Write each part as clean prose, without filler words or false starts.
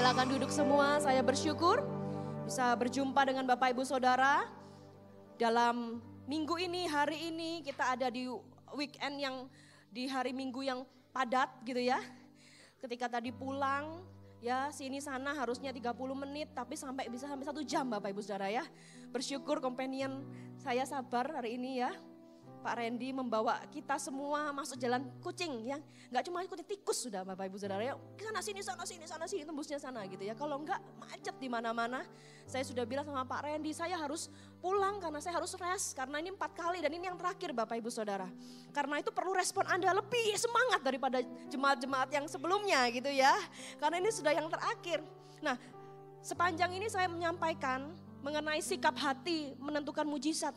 Silakan duduk semua, saya bersyukur bisa berjumpa dengan Bapak Ibu Saudara. Dalam minggu ini, hari ini kita ada di weekend yang di hari Minggu yang padat gitu ya. Ketika tadi pulang ya sini sana harusnya 30 menit tapi bisa sampai 1 jam Bapak Ibu Saudara ya. Bersyukur companion saya sabar hari ini ya. Pak Randy membawa kita semua masuk jalan kucing ya. Enggak cuma ikuti tikus sudah Bapak Ibu Saudara ya. Sana sini tembusnya sana gitu ya. Kalau enggak macet di mana-mana. Saya sudah bilang sama Pak Randy saya harus pulang karena saya harus rest. Karena ini 4 kali dan ini yang terakhir Bapak Ibu Saudara. Karena itu perlu respon Anda lebih semangat daripada jemaat-jemaat yang sebelumnya gitu ya. Karena ini sudah yang terakhir. Nah sepanjang ini saya menyampaikan mengenai sikap hati menentukan mujizat.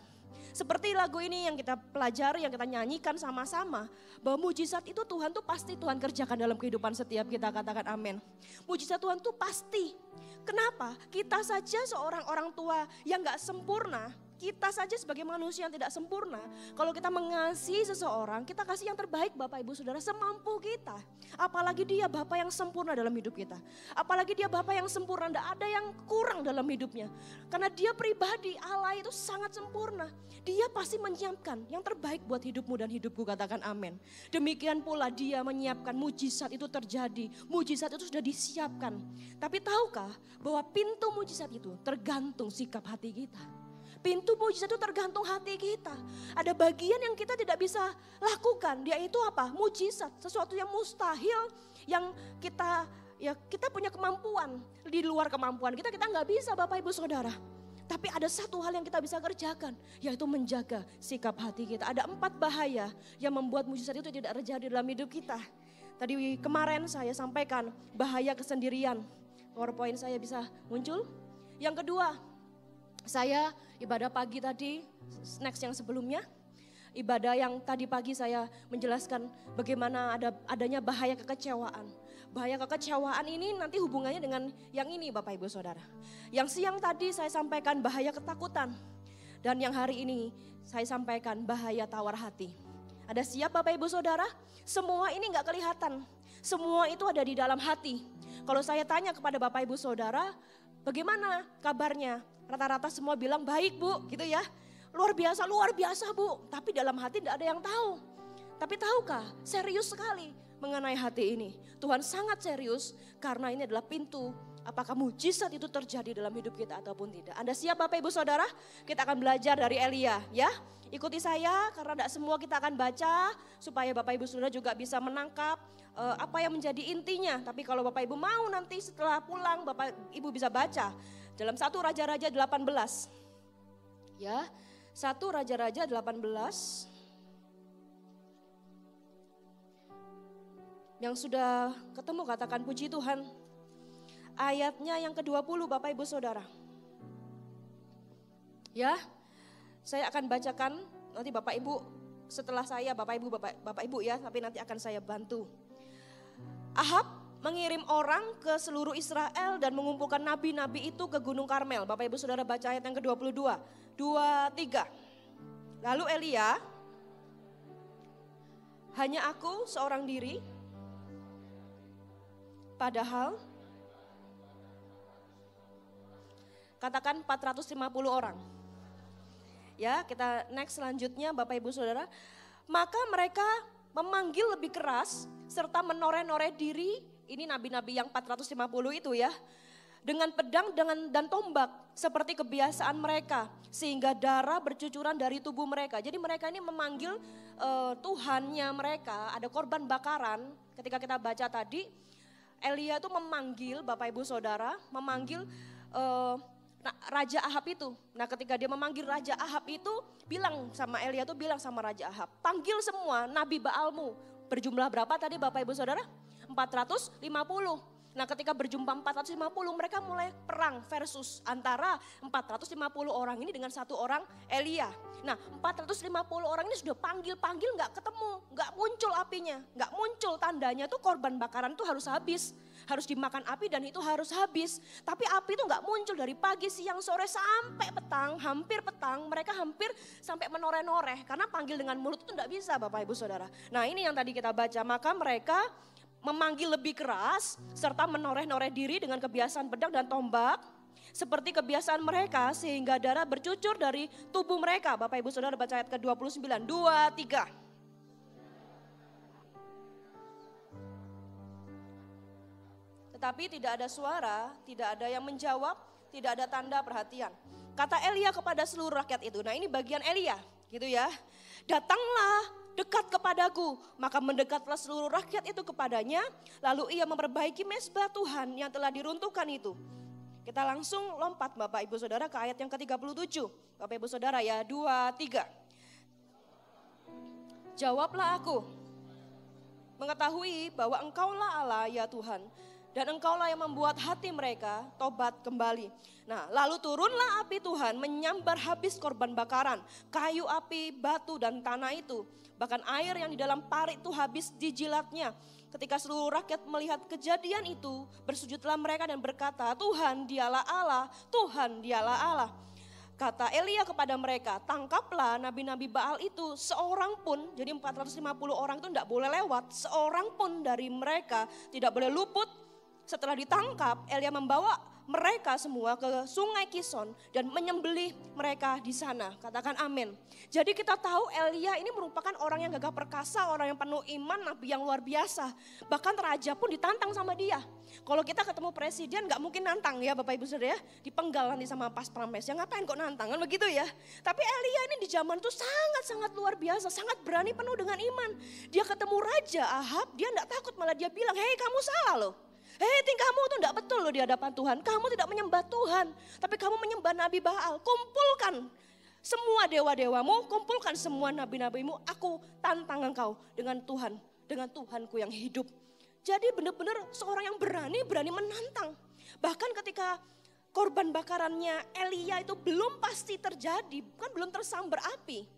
Seperti lagu ini yang kita pelajari, yang kita nyanyikan sama-sama. Bahwa mujizat itu Tuhan tuh pasti Tuhan kerjakan dalam kehidupan setiap kita, katakan amin. Mujizat Tuhan tuh pasti. Kenapa? Kita saja seorang orang tua yang gak sempurna. Kita saja sebagai manusia yang tidak sempurna. Kalau kita mengasihi seseorang, kita kasih yang terbaik Bapak Ibu Saudara semampu kita. Apalagi dia Bapak yang sempurna dalam hidup kita. Apalagi dia Bapak yang sempurna, tidak ada yang kurang dalam hidupnya. Karena dia pribadi, Allah itu sangat sempurna. Dia pasti menyiapkan yang terbaik buat hidupmu dan hidupku, katakan amin. Demikian pula dia menyiapkan mujizat itu terjadi. Mujizat itu sudah disiapkan. Tapi tahukah bahwa pintu mujizat itu tergantung sikap hati kita. Pintu mujizat itu tergantung hati kita. Ada bagian yang kita tidak bisa lakukan, yaitu apa? Mujizat, sesuatu yang mustahil yang kita punya kemampuan. Di luar kemampuan kita nggak bisa Bapak Ibu Saudara. Tapi ada satu hal yang kita bisa kerjakan, yaitu menjaga sikap hati kita. Ada 4 bahaya yang membuat mujizat itu tidak terjadi dalam hidup kita. Tadi kemarin saya sampaikan bahaya kesendirian. PowerPoint saya bisa muncul. Yang kedua, saya ibadah pagi tadi, next yang sebelumnya, ibadah yang tadi pagi saya menjelaskan bagaimana adanya bahaya kekecewaan. Bahaya kekecewaan ini nanti hubungannya dengan yang ini Bapak Ibu Saudara. Yang siang tadi saya sampaikan bahaya ketakutan. Dan yang hari ini saya sampaikan bahaya tawar hati. Ada siap Bapak Ibu Saudara? Semua ini gak kelihatan. Semua itu ada di dalam hati. Kalau saya tanya kepada Bapak Ibu Saudara, bagaimana kabarnya? Rata-rata semua bilang baik Bu, gitu ya. Luar biasa Bu. Tapi dalam hati tidak ada yang tahu. Tapi tahukah, serius sekali mengenai hati ini. Tuhan sangat serius karena ini adalah pintu apakah mujizat itu terjadi dalam hidup kita ataupun tidak. Anda siap Bapak Ibu Saudara? Kita akan belajar dari Elia ya. Ikuti saya karena tidak semua kita akan baca supaya Bapak Ibu Saudara juga bisa menangkap apa yang menjadi intinya. Tapi kalau Bapak Ibu mau nanti setelah pulang Bapak Ibu bisa baca. Dalam 1 Raja-Raja 18. Ya, 1 Raja-Raja 18. Yang sudah ketemu katakan puji Tuhan. Ayatnya yang ke-20 Bapak Ibu Saudara. Ya, saya akan bacakan nanti Bapak Ibu setelah saya Bapak Ibu ya, tapi nanti akan saya bantu. Ahab mengirim orang ke seluruh Israel dan mengumpulkan nabi-nabi itu ke Gunung Karmel. Bapak Ibu Saudara baca ayat yang ke-22. 23. Lalu Elia, hanya aku seorang diri, padahal katakan 450 orang. Ya, kita next selanjutnya Bapak Ibu Saudara. Maka mereka memanggil lebih keras serta menoreh-noreh diri. Ini nabi-nabi yang 450 itu ya. Dengan pedang dan tombak seperti kebiasaan mereka. Sehingga darah bercucuran dari tubuh mereka. Jadi mereka ini memanggil Tuhannya mereka. Ada korban bakaran. Ketika kita baca tadi. Elia itu memanggil Bapak Ibu Saudara. Memanggil Raja Ahab itu. Nah ketika dia memanggil Raja Ahab itu. Elia itu bilang sama Raja Ahab. Panggil semua nabi Baalmu. Berjumlah berapa tadi Bapak Ibu Saudara? 450. Nah ketika berjumpa 450 mereka mulai perang versus antara 450 orang ini dengan satu orang Elia. Nah 450 orang ini sudah panggil gak ketemu, gak muncul apinya, gak muncul tandanya tuh korban bakaran itu harus habis. Harus dimakan api dan itu harus habis. Tapi api itu gak muncul dari pagi, siang, sore sampai petang, hampir petang. Mereka hampir sampai menoreh-noreh karena panggil dengan mulut itu gak bisa Bapak Ibu Saudara. Nah ini yang tadi kita baca, maka mereka memanggil lebih keras, serta menoreh-noreh diri dengan kebiasaan pedang dan tombak, seperti kebiasaan mereka, sehingga darah bercucur dari tubuh mereka. Bapak Ibu Saudara baca ayat ke-29, 2, 3. Tetapi tidak ada suara, tidak ada yang menjawab, tidak ada tanda perhatian. Kata Elia kepada seluruh rakyat itu, nah ini bagian Elia gitu ya. Datanglah dekat kepadaku, maka mendekatlah seluruh rakyat itu kepadanya, lalu ia memperbaiki mezbah Tuhan yang telah diruntuhkan itu. Kita langsung lompat Bapak Ibu Saudara ke ayat yang ke-37. Bapak Ibu Saudara ya, 2, 3. Jawablah aku, mengetahui bahwa Engkaulah Allah ya Tuhan, dan Engkaulah yang membuat hati mereka tobat kembali. Nah, lalu turunlah api Tuhan menyambar habis korban bakaran, kayu api, batu dan tanah itu. Bahkan air yang di dalam parit itu habis dijilatnya. Ketika seluruh rakyat melihat kejadian itu, bersujudlah mereka dan berkata, Tuhan dialah Allah, Tuhan dialah Allah. Kata Elia kepada mereka, tangkaplah nabi-nabi Baal itu seorang pun, jadi 450 orang itu tidak boleh lewat, seorang pun dari mereka tidak boleh luput. Setelah ditangkap, Elia membawa mereka semua ke sungai Kison dan menyembelih mereka di sana. Katakan amin. Jadi kita tahu Elia ini merupakan orang yang gagah perkasa, orang yang penuh iman, nabi yang luar biasa. Bahkan raja pun ditantang sama dia. Kalau kita ketemu presiden gak mungkin nantang ya Bapak Ibu Saudara ya. Dipenggal nanti sama pas prames, ya ngapain kok nantang kan begitu ya. Tapi Elia ini di zaman itu sangat-sangat luar biasa, sangat berani, penuh dengan iman. Dia ketemu Raja Ahab, dia gak takut, malah dia bilang, hei kamu salah loh. Hei, tingkahmu itu tidak betul loh di hadapan Tuhan. Kamu tidak menyembah Tuhan, tapi kamu menyembah Nabi Baal. Kumpulkan semua dewa-dewamu, kumpulkan semua nabi-nabimu. Aku tantang engkau dengan Tuhan, dengan Tuhanku yang hidup. Jadi benar-benar seorang yang berani menantang. Bahkan ketika korban bakarannya Elia itu belum pasti terjadi, kan belum tersambar api.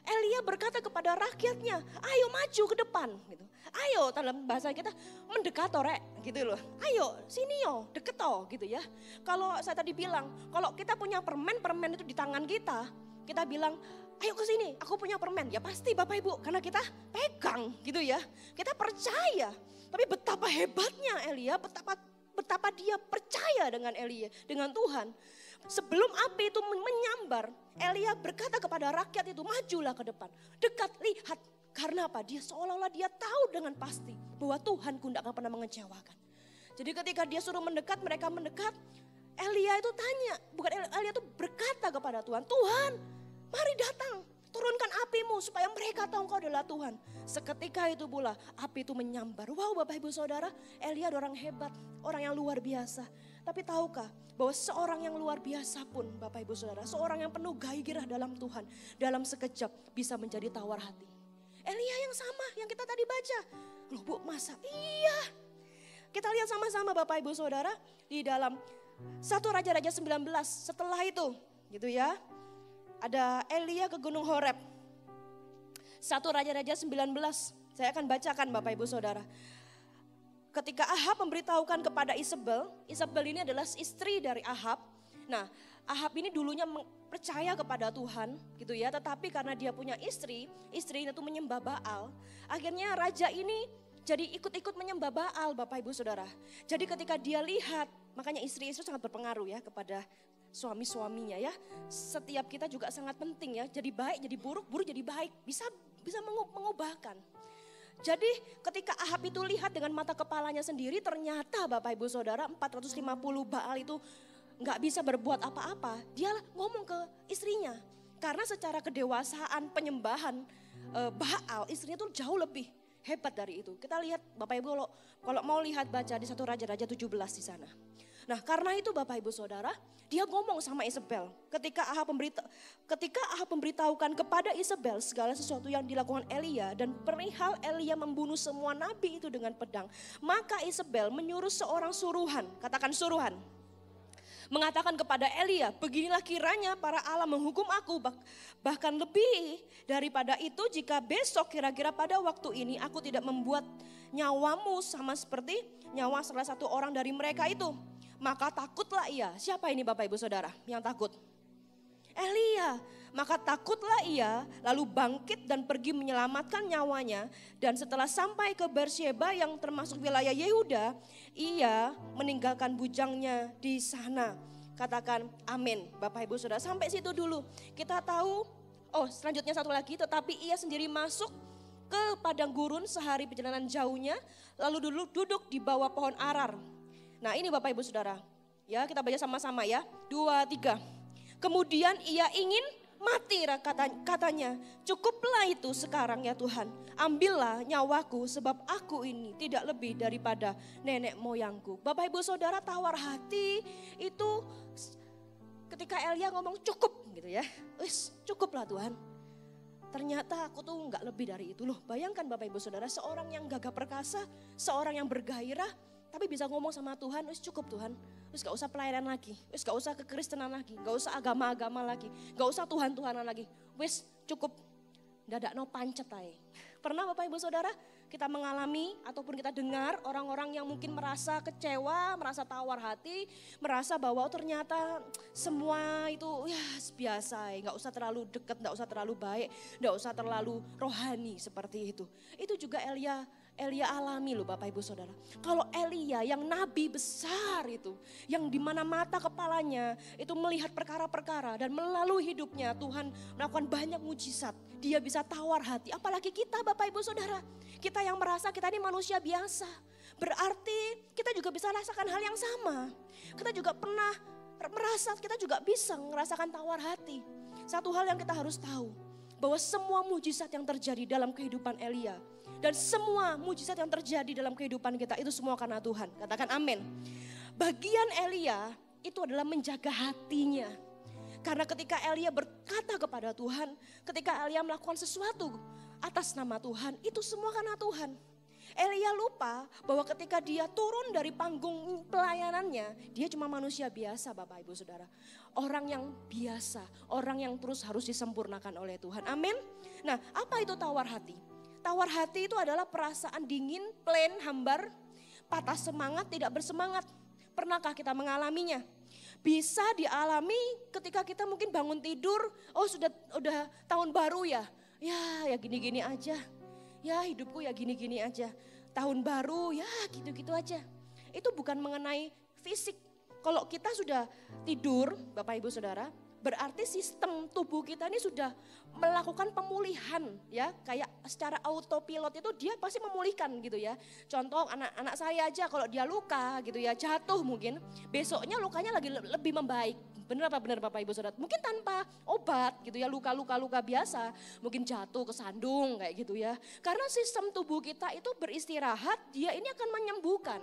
Elia berkata kepada rakyatnya, ayo maju ke depan. Gitu. Ayo, dalam bahasa kita mendekat rek gitu loh. Ayo sini yo, deket toh gitu ya. Kalau saya tadi bilang, kalau kita punya permen itu di tangan kita bilang, ayo ke sini, aku punya permen. Ya pasti Bapak Ibu, karena kita pegang gitu ya. Kita percaya. Tapi betapa hebatnya Elia, betapa dia percaya dengan Elia, dengan Tuhan. Sebelum api itu menyambar, Elia berkata kepada rakyat itu, majulah ke depan. Dekat, lihat. Karena apa? Dia seolah-olah dia tahu dengan pasti bahwa Tuhanku tidak akan pernah mengecewakan. Jadi ketika dia suruh mendekat, mereka mendekat. Elia itu tanya, bukan Elia itu berkata kepada Tuhan, Tuhan mari datang, turunkan apimu supaya mereka tahu Engkau adalah Tuhan. Seketika itu pula api itu menyambar. Wow Bapak Ibu Saudara, Elia orang hebat, orang yang luar biasa. Tapi tahukah bahwa seorang yang luar biasa pun Bapak Ibu Saudara, seorang yang penuh gairah dalam Tuhan, dalam sekejap bisa menjadi tawar hati. Elia yang sama yang kita tadi baca. Loh Bu, masa? Iya. Kita lihat sama-sama Bapak Ibu Saudara di dalam 1 Raja-Raja 19. Setelah itu gitu ya. Ada Elia ke Gunung Horeb. 1 Raja-Raja 19. Saya akan bacakan Bapak Ibu Saudara. Ketika Ahab memberitahukan kepada Isabel ini adalah istri dari Ahab. Nah, Ahab ini dulunya percaya kepada Tuhan gitu ya, tetapi karena dia punya istrinya itu menyembah Baal. Akhirnya raja ini jadi ikut-ikut menyembah Baal Bapak Ibu Saudara. Jadi ketika dia lihat, makanya istri-istri sangat berpengaruh ya kepada suami-suaminya ya. Setiap kita juga sangat penting ya, jadi baik, jadi buruk, buruk jadi baik, bisa mengubahkan. Jadi ketika Ahab itu lihat dengan mata kepalanya sendiri, ternyata Bapak Ibu Saudara 450 Baal itu nggak bisa berbuat apa-apa. Dia ngomong ke istrinya, karena secara kedewasaan penyembahan Baal, istrinya tuh jauh lebih hebat dari itu. Kita lihat Bapak Ibu kalau mau lihat baca di 1 Raja-Raja 17 di sana. Nah karena itu Bapak Ibu Saudara, dia ngomong sama Isabel. Ketika Ahab memberitahukan kepada Isabel segala sesuatu yang dilakukan Elia dan perihal Elia membunuh semua nabi itu dengan pedang, maka Isabel menyuruh seorang suruhan, katakan suruhan, mengatakan kepada Elia, beginilah kiranya para Allah menghukum aku, bahkan lebih daripada itu jika besok kira-kira pada waktu ini aku tidak membuat nyawamu sama seperti nyawa salah satu orang dari mereka itu. Maka takutlah ia. Siapa ini Bapak Ibu Saudara yang takut? Elia. Maka takutlah ia, lalu bangkit dan pergi menyelamatkan nyawanya. Dan setelah sampai ke Beersheba yang termasuk wilayah Yehuda, ia meninggalkan bujangnya di sana. Katakan amin. Bapak Ibu Saudara, sampai situ dulu. Kita tahu, selanjutnya satu lagi, tetapi ia sendiri masuk ke padang gurun sehari perjalanan jauhnya, lalu duduk di bawah pohon arar. Nah ini Bapak Ibu Saudara, ya kita baca sama-sama ya, 2, 3. Kemudian ia ingin mati, katanya, cukuplah itu sekarang ya Tuhan, ambillah nyawaku sebab aku ini tidak lebih daripada nenek moyangku. Bapak Ibu Saudara, tawar hati itu ketika Elia ngomong cukup gitu ya, wis cukuplah Tuhan. Ternyata aku tuh nggak lebih dari itu loh. Bayangkan Bapak Ibu Saudara, seorang yang gagah perkasa, seorang yang bergairah, tapi bisa ngomong sama Tuhan, wis cukup Tuhan. Wis gak usah pelayanan lagi, wis gak usah kekristenan lagi, gak usah agama-agama lagi, gak usah Tuhan-Tuhanan lagi. Wis cukup, dadak no pancet aja. Pernah Bapak Ibu Saudara kita mengalami ataupun kita dengar orang-orang yang mungkin merasa kecewa, merasa tawar hati, merasa bahwa ternyata semua itu ya biasa, gak usah terlalu dekat, gak usah terlalu baik, gak usah terlalu rohani seperti itu. Itu juga Elia alami loh Bapak Ibu Saudara. Kalau Elia yang nabi besar itu, yang di mana mata kepalanya itu melihat perkara-perkara dan melalui hidupnya Tuhan melakukan banyak mujizat. Dia bisa tawar hati, apalagi kita Bapak Ibu Saudara. Kita yang merasa kita ini manusia biasa. Berarti kita juga bisa rasakan hal yang sama. Kita juga pernah merasa, kita juga bisa merasakan tawar hati. Satu hal yang kita harus tahu, bahwa semua mujizat yang terjadi dalam kehidupan Elia dan semua mujizat yang terjadi dalam kehidupan kita itu semua karena Tuhan. Katakan amin. Bagian Elia itu adalah menjaga hatinya. Karena ketika Elia berkata kepada Tuhan, ketika Elia melakukan sesuatu atas nama Tuhan, itu semua karena Tuhan. Elia lupa bahwa ketika dia turun dari panggung pelayanannya, dia cuma manusia biasa Bapak Ibu Saudara. Orang yang biasa, orang yang terus harus disempurnakan oleh Tuhan. Amin. Nah, apa itu tawar hati? Tawar hati itu adalah perasaan dingin, plain, hambar, patah semangat, tidak bersemangat. Pernahkah kita mengalaminya? Bisa dialami ketika kita mungkin bangun tidur, udah tahun baru ya. Ya gini-gini aja. Ya hidupku ya gini-gini aja. Tahun baru ya gitu-gitu aja. Itu bukan mengenai fisik. Kalau kita sudah tidur Bapak Ibu Saudara, berarti sistem tubuh kita ini sudah melakukan pemulihan ya. Kayak secara autopilot itu dia pasti memulihkan gitu ya. Contoh anak-anak saya aja kalau dia luka gitu ya, jatuh mungkin. Besoknya lukanya lagi lebih membaik. Benar apa benar Bapak Ibu Saudara? Mungkin tanpa obat gitu ya, luka-luka biasa. Mungkin jatuh, kesandung kayak gitu ya. Karena sistem tubuh kita itu beristirahat, dia ini akan menyembuhkan.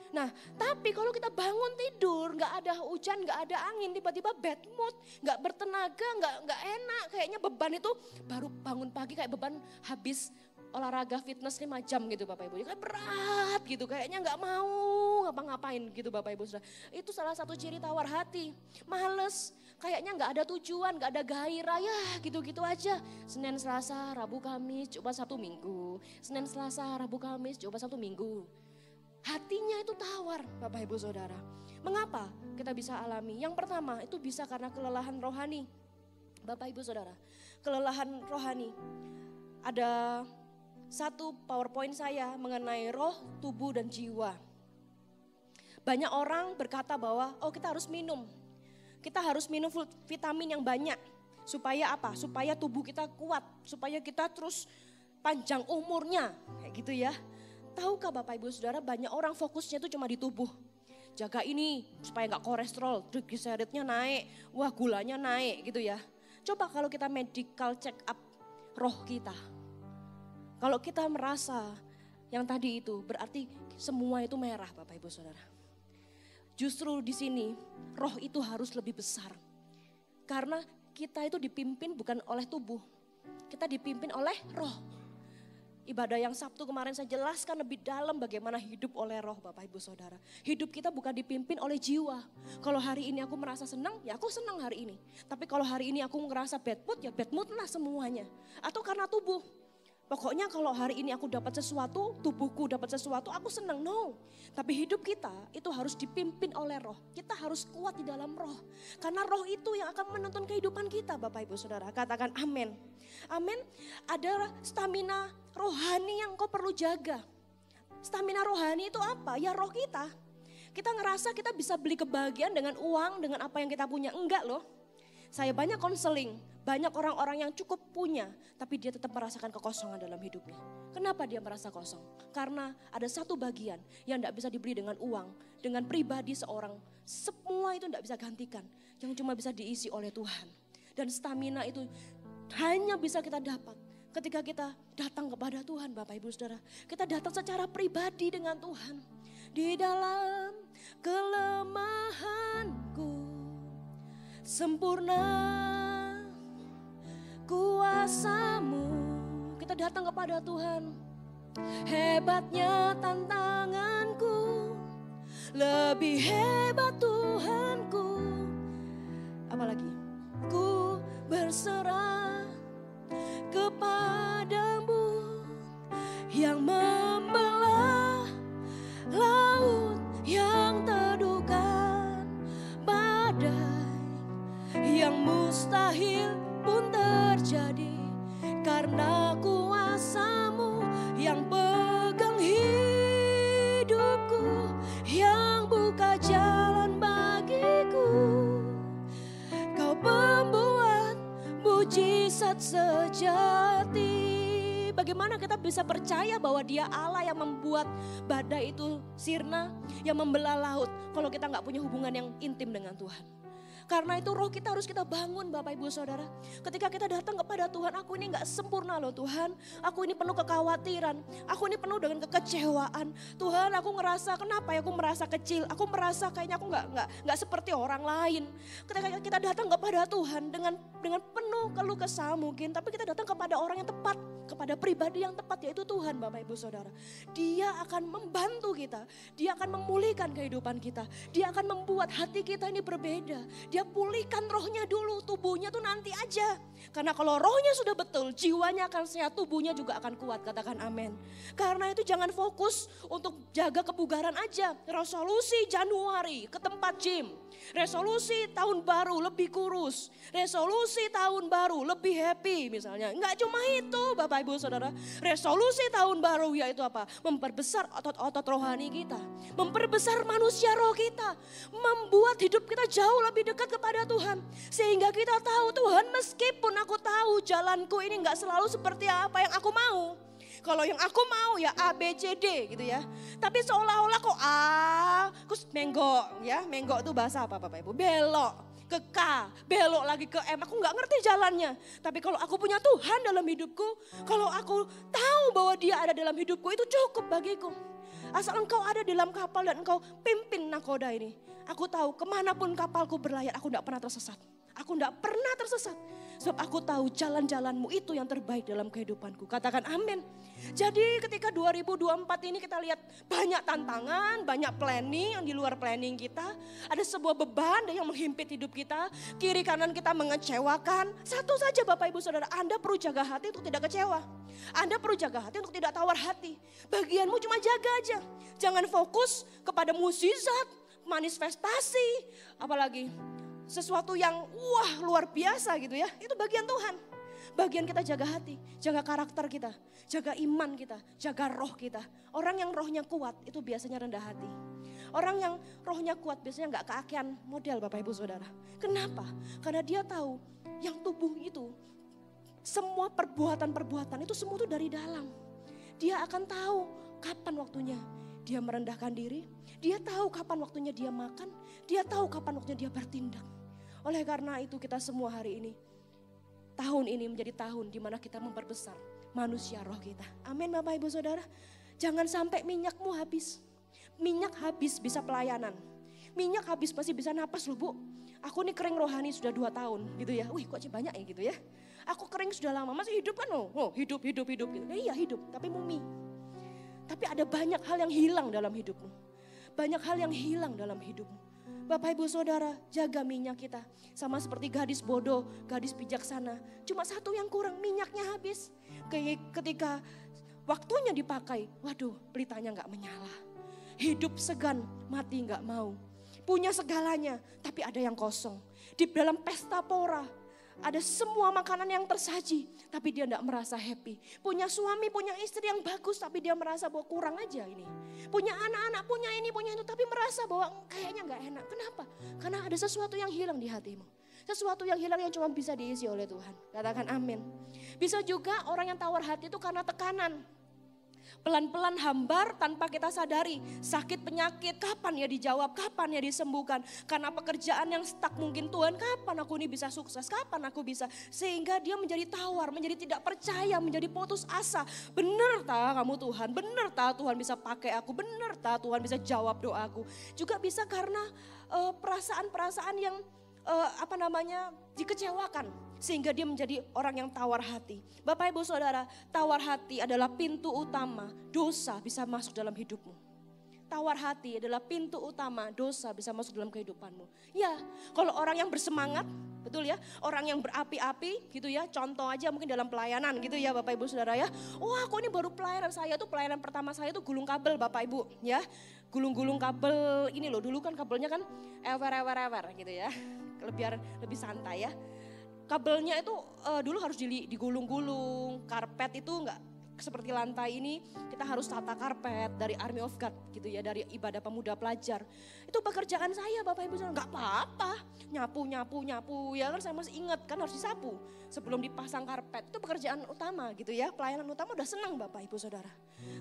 Nah tapi kalau kita bangun tidur, gak ada hujan, gak ada angin, tiba-tiba bad mood, gak bertenaga, gak enak. Kayaknya beban itu baru bangun pagi kayak beban habis olahraga fitness 5 jam gitu Bapak Ibu. Kayak berat gitu, kayaknya gak mau ngapa-ngapain gitu Bapak Ibu. Itu salah satu ciri tawar hati. Males, kayaknya gak ada tujuan, gak ada gairah, ya gitu-gitu aja. Senin, Selasa, Rabu, Kamis, Jumat, Sabtu, Minggu. Senin, Selasa, Rabu, Kamis, Jumat, Sabtu, Minggu. Hatinya itu tawar Bapak Ibu Saudara. Mengapa kita bisa alami? Yang pertama itu bisa karena kelelahan rohani. Bapak Ibu Saudara, kelelahan rohani. Ada satu PowerPoint saya mengenai roh, tubuh dan jiwa. Banyak orang berkata bahwa kita harus minum. Kita harus minum vitamin yang banyak. Supaya apa? Supaya tubuh kita kuat. Supaya kita terus panjang umurnya. Kayak gitu ya. Tahukah Bapak Ibu Saudara, banyak orang fokusnya itu cuma di tubuh. Jaga ini supaya gak kolesterol, triglyceridnya naik, wah gulanya naik gitu ya. Coba kalau kita medical check up roh kita. Kalau kita merasa yang tadi itu berarti semua itu merah Bapak Ibu Saudara. Justru di sini roh itu harus lebih besar. Karena kita itu dipimpin bukan oleh tubuh, kita dipimpin oleh roh. Ibadah yang Sabtu kemarin saya jelaskan lebih dalam bagaimana hidup oleh roh Bapak Ibu Saudara. Hidup kita bukan dipimpin oleh jiwa. Kalau hari ini aku merasa senang, ya aku senang hari ini. Tapi kalau hari ini aku ngerasa bad mood, ya bad mood lah semuanya. Atau karena tubuh. Pokoknya kalau hari ini aku dapat sesuatu, tubuhku dapat sesuatu, aku senang. No. Tapi hidup kita itu harus dipimpin oleh roh. Kita harus kuat di dalam roh. Karena roh itu yang akan menuntun kehidupan kita, Bapak Ibu Saudara. Katakan amin. Amin. Ada stamina rohani yang kau perlu jaga. Stamina rohani itu apa? Ya roh kita. Kita ngerasa kita bisa beli kebahagiaan dengan uang, dengan apa yang kita punya. Enggak loh. Saya banyak konseling, banyak orang-orang yang cukup punya, tapi dia tetap merasakan kekosongan dalam hidupnya. Kenapa dia merasa kosong? Karena ada satu bagian yang tidak bisa dibeli dengan uang, dengan pribadi seorang. Semua itu tidak bisa gantikan, yang cuma bisa diisi oleh Tuhan. Dan stamina itu hanya bisa kita dapat ketika kita datang kepada Tuhan, Bapak Ibu Saudara. Kita datang secara pribadi dengan Tuhan. Di dalam kelemahanku sempurna kuasa-Mu. Kita datang kepada Tuhan. Hebatnya tantanganku, lebih hebat Tuhanku. Apalagi? Ku berserah kepadamu yang membelah laut yang teduhkan, badai yang mustahil pun terjadi karena kuasa-Mu yang pegang hidupku, yang buka jalan bagiku. Kau pembuat mujizat sejati. Bagaimana kita bisa percaya bahwa Dia Allah yang membuat badai itu sirna, yang membelah laut, kalau kita nggak punya hubungan yang intim dengan Tuhan. Karena itu roh kita harus kita bangun, Bapak Ibu Saudara. Ketika kita datang kepada Tuhan, aku ini gak sempurna loh Tuhan. Aku ini penuh kekhawatiran. Aku ini penuh dengan kekecewaan. Tuhan, aku ngerasa kenapa ya aku merasa kecil. Aku merasa kayaknya aku gak seperti orang lain. Ketika kita datang kepada Tuhan dengan penuh keluh kesah mungkin. Tapi kita datang kepada orang yang tepat. Kepada pribadi yang tepat, yaitu Tuhan, Bapak Ibu Saudara. Dia akan membantu kita. Dia akan memulihkan kehidupan kita. Dia akan membuat hati kita ini berbeda. Dia pulihkan rohnya dulu, tubuhnya tuh nanti aja. Karena kalau rohnya sudah betul, jiwanya akan sehat, tubuhnya juga akan kuat. Katakan amin. Karena itu jangan fokus untuk jaga kebugaran aja. Resolusi Januari ke tempat gym. Resolusi tahun baru lebih kurus. Resolusi tahun baru lebih happy misalnya. Enggak cuma itu Bapak Ibu Saudara. Resolusi tahun baru yaitu apa? Memperbesar otot-otot rohani kita. Memperbesar manusia roh kita. Membuat hidup kita jauh lebih dekat kepada Tuhan. Sehingga kita tahu Tuhan, meskipun aku tahu jalanku ini enggak selalu seperti apa yang aku mau. Kalau yang aku mau ya A, B, C, D gitu ya. Tapi seolah-olah kok terus menggok ya. Menggok itu bahasa apa Bapak Ibu? Belok ke K, belok lagi ke M. Aku gak ngerti jalannya. Tapi kalau aku punya Tuhan dalam hidupku, kalau aku tahu bahwa Dia ada dalam hidupku, itu cukup bagiku. Asal engkau ada di dalam kapal dan engkau pimpin nakoda ini. Aku tahu kemanapun kapalku berlayar, aku gak pernah tersesat. Aku gak pernah tersesat. Sebab aku tahu jalan-jalanmu itu yang terbaik dalam kehidupanku. Katakan amin. Jadi ketika 2024 ini kita lihat banyak tantangan, banyak planning yang di luar planning kita. Ada sebuah beban yang menghimpit hidup kita. Kiri kanan kita mengecewakan. Satu saja Bapak Ibu Saudara, Anda perlu jaga hati untuk tidak kecewa. Anda perlu jaga hati untuk tidak tawar hati. Bagianmu cuma jaga aja. Jangan fokus kepada mukjizat, manifestasi, apalagi sesuatu yang wah luar biasa gitu ya. Itu bagian Tuhan. Bagian kita jaga hati, jaga karakter kita, jaga iman kita, jaga roh kita. Orang yang rohnya kuat itu biasanya rendah hati. Orang yang rohnya kuat biasanya gak keakian model Bapak Ibu Saudara. Kenapa? Karena dia tahu yang tubuh itu, semua perbuatan-perbuatan itu semua itu dari dalam. Dia akan tahu kapan waktunya dia merendahkan diri. Dia tahu kapan waktunya dia makan. Dia tahu kapan waktunya dia bertindak. Oleh karena itu kita semua hari ini, tahun ini menjadi tahun di mana kita memperbesar manusia roh kita. Amin Bapak Ibu Saudara. Jangan sampai minyakmu habis. Minyak habis bisa pelayanan. Minyak habis masih bisa napas loh Bu. Aku nih kering rohani sudah 2 tahun gitu ya. Wih kok banyak ya gitu ya. Aku kering sudah lama, masih hidup kan loh. Oh hidup gitu. Iya hidup tapi mumi. Tapi ada banyak hal yang hilang dalam hidupmu. Banyak hal yang hilang dalam hidupmu. Bapak Ibu Saudara, jaga minyak kita. Sama seperti gadis bodoh, gadis bijaksana. Cuma satu yang kurang, minyaknya habis. Ketika waktunya dipakai, waduh pelitanya gak menyala. Hidup segan, mati gak mau. Punya segalanya, tapi ada yang kosong. Di dalam pesta pora, ada semua makanan yang tersaji, tapi dia tidak merasa happy. Punya suami, punya istri yang bagus, tapi dia merasa bahwa kurang aja ini. Punya anak-anak, punya ini, punya itu, tapi merasa bahwa kayaknya gak enak. Kenapa? Karena ada sesuatu yang hilang di hatimu. Sesuatu yang hilang yang cuma bisa diisi oleh Tuhan. Katakan amin. Bisa juga orang yang tawar hati itu karena tekanan. Pelan-pelan hambar tanpa kita sadari. Sakit penyakit, kapan ya dijawab, kapan ya disembuhkan. Karena pekerjaan yang stuck mungkin Tuhan, kapan aku ini bisa sukses, kapan aku bisa. Sehingga dia menjadi tawar, menjadi tidak percaya, menjadi putus asa. Benar tak kamu Tuhan, benar tak Tuhan bisa pakai aku, benar tak Tuhan bisa jawab doaku. Juga bisa karena perasaan-perasaan yang dikecewakan. Sehingga dia menjadi orang yang tawar hati. Bapak Ibu Saudara, tawar hati adalah pintu utama dosa bisa masuk dalam hidupmu. Tawar hati adalah pintu utama dosa bisa masuk dalam kehidupanmu. Ya, kalau orang yang bersemangat, betul ya, orang yang berapi-api gitu ya, contoh aja mungkin dalam pelayanan gitu ya Bapak Ibu Saudara ya. Wah aku ini baru pelayanan saya tuh, pelayanan pertama saya tuh gulung kabel Bapak Ibu ya. Gulung-gulung kabel ini loh, dulu kan kabelnya kan ewer gitu ya. Biar lebih santai ya. Kabelnya itu dulu harus digulung-gulung, karpet itu enggak seperti lantai ini, kita harus tata karpet dari Army of God gitu ya, dari ibadah pemuda pelajar. Itu pekerjaan saya Bapak Ibu Saudara, enggak apa-apa, nyapu ya kan, saya masih ingat kan harus disapu sebelum dipasang karpet. Itu pekerjaan utama gitu ya, pelayanan utama udah senang Bapak Ibu Saudara.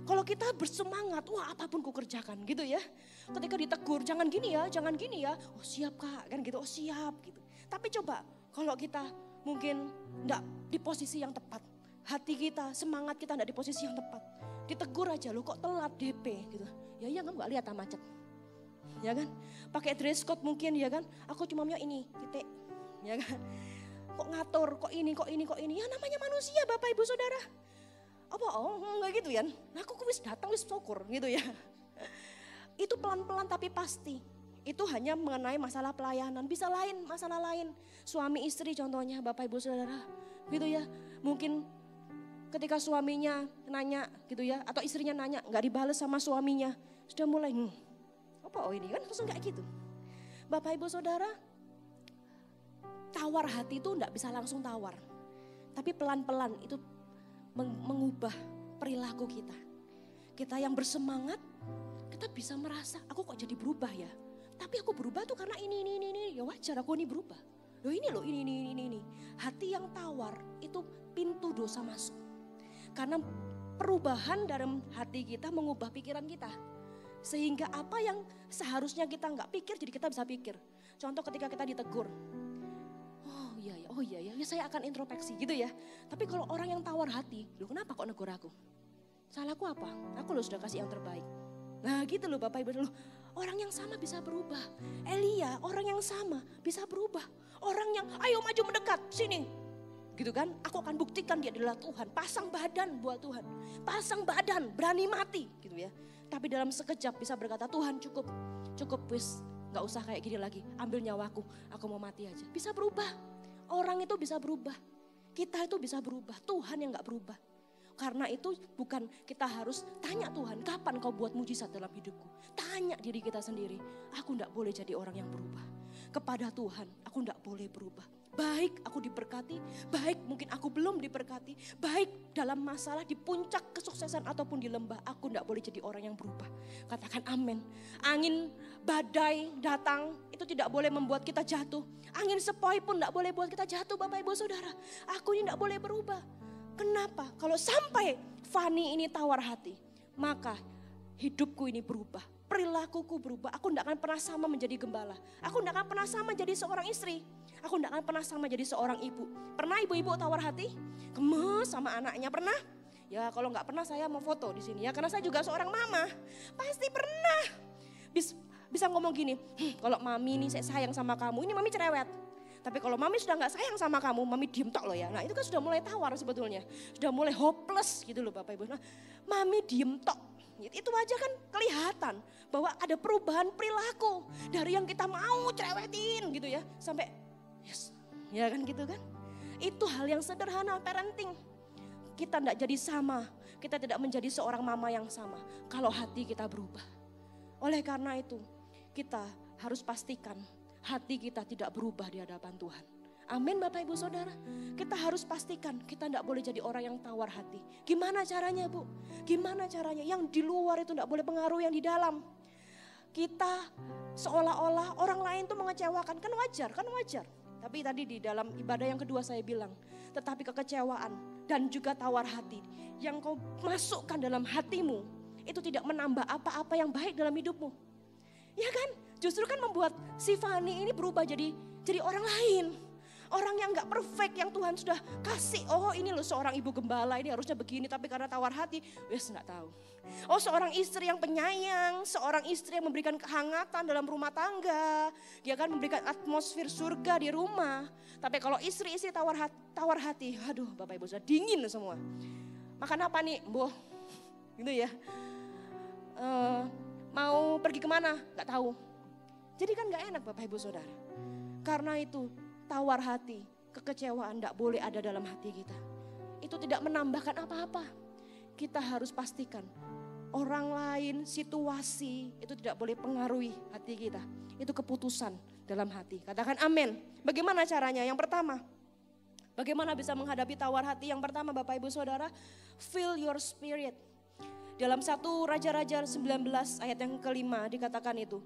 Kalau kita bersemangat, wah apapun ku kerjakan gitu ya. Ketika ditegur, jangan gini ya, oh siap Kak kan gitu, oh siap gitu. Tapi coba kalau kita mungkin enggak di posisi yang tepat, hati kita, semangat kita enggak di posisi yang tepat, ditegur aja lo kok telat DP gitu. Ya iya kamu enggak lihat macet. Ya kan? Pakai dress code mungkin ya kan? Aku cuma mau ini, titik. Ya kan? Kok ngatur, kok ini. Ya namanya manusia Bapak Ibu Saudara. Apa enggak gitu ya? Aku wis datang wis syukur gitu ya. Itu pelan-pelan tapi pasti. Itu hanya mengenai masalah pelayanan, bisa lain, masalah lain. Suami istri contohnya Bapak Ibu Saudara, gitu ya. Mungkin ketika suaminya nanya gitu ya, atau istrinya nanya, gak dibales sama suaminya. Sudah mulai, apa ini kan langsung kayak gitu. Bapak Ibu Saudara, tawar hati itu gak bisa langsung tawar. Tapi pelan-pelan itu mengubah perilaku kita. Kita yang bersemangat, kita bisa merasa, aku kok jadi berubah ya. Tapi aku berubah tuh karena ini, ya wajar aku ini berubah. Loh ini loh, ini. Hati yang tawar itu pintu dosa masuk. Karena perubahan dalam hati kita mengubah pikiran kita. Sehingga apa yang seharusnya kita nggak pikir jadi kita bisa pikir. Contoh ketika kita ditegur. Oh iya ya, saya akan introspeksi gitu ya. Tapi kalau orang yang tawar hati, loh kenapa kok negur aku? Salahku apa? Aku loh sudah kasih yang terbaik. Nah gitu loh Bapak Ibu, loh, orang yang sama bisa berubah. Elia orang yang sama bisa berubah. Orang yang ayo maju mendekat sini. Gitu kan, aku akan buktikan dia adalah Tuhan. Pasang badan buat Tuhan. Pasang badan, berani mati gitu ya. Tapi dalam sekejap bisa berkata Tuhan cukup wis, gak usah kayak gini lagi. Ambil nyawaku, aku mau mati aja. Bisa berubah, orang itu bisa berubah. Kita itu bisa berubah, Tuhan yang gak berubah. Karena itu bukan kita harus tanya Tuhan, kapan kau buat mujizat dalam hidupku? Tanya diri kita sendiri, aku enggak boleh jadi orang yang berubah. Kepada Tuhan, aku enggak boleh berubah. Baik aku diberkati, baik mungkin aku belum diberkati, baik dalam masalah di puncak kesuksesan ataupun di lembah, aku enggak boleh jadi orang yang berubah. Katakan amin. Angin badai datang, itu tidak boleh membuat kita jatuh. Angin sepoi pun enggak boleh buat kita jatuh Bapak Ibu Saudara. Aku ini enggak boleh berubah. Kenapa? Kalau sampai Fani ini tawar hati, maka hidupku ini berubah. Perilakuku berubah. Aku tidak akan pernah sama menjadi gembala. Aku tidak akan pernah sama jadi seorang istri. Aku tidak akan pernah sama jadi seorang ibu. Pernah ibu-ibu tawar hati? Gemes sama anaknya, pernah? Ya kalau nggak pernah saya mau foto di sini ya. Karena saya juga seorang mama. Pasti pernah. Bisa ngomong gini, kalau mami ini saya sayang sama kamu, ini mami cerewet. Tapi kalau mami sudah gak sayang sama kamu, mami diem tok loh ya. Nah itu kan sudah mulai tawar sebetulnya. Sudah mulai hopeless gitu loh Bapak Ibu. Nah, mami diem tok. Itu aja kan kelihatan bahwa ada perubahan perilaku. Dari yang kita mau cerewetin gitu ya, sampai yes, ya kan gitu kan. Itu hal yang sederhana parenting. Kita tidak jadi sama, kita tidak menjadi seorang mama yang sama kalau hati kita berubah. Oleh karena itu, kita harus pastikan hati kita tidak berubah di hadapan Tuhan. Amin Bapak Ibu Saudara. Kita harus pastikan kita tidak boleh jadi orang yang tawar hati. Gimana caranya Bu? Gimana caranya? Yang di luar itu tidak boleh pengaruh yang di dalam. Kita seolah-olah orang lain itu mengecewakan, kan wajar. Tapi tadi di dalam ibadah yang kedua saya bilang, tetapi kekecewaan dan juga tawar hati yang kau masukkan dalam hatimu itu tidak menambah apa-apa yang baik dalam hidupmu. Ya kan? Justru kan membuat si Fani ini berubah jadi orang lain. Orang yang gak perfect yang Tuhan sudah kasih. Oh ini loh seorang ibu gembala ini harusnya begini, tapi karena tawar hati, wes gak tahu. Oh seorang istri yang penyayang, seorang istri yang memberikan kehangatan dalam rumah tangga. Dia kan memberikan atmosfer surga di rumah. Tapi kalau istri-istri tawar hati, aduh Bapak Ibu sudah dingin semua. Makan apa nih, Bu? Gitu ya. Mau pergi kemana? Gak tahu. Jadi kan gak enak Bapak Ibu Saudara. Karena itu tawar hati, kekecewaan tidak boleh ada dalam hati kita. Itu tidak menambahkan apa-apa. Kita harus pastikan orang lain, situasi itu tidak boleh pengaruhi hati kita. Itu keputusan dalam hati. Katakan amin. Bagaimana caranya? Yang pertama, bagaimana bisa menghadapi tawar hati? Yang pertama Bapak Ibu Saudara, fill your spirit. Dalam 1 Raja-Raja 19 ayat yang kelima dikatakan itu.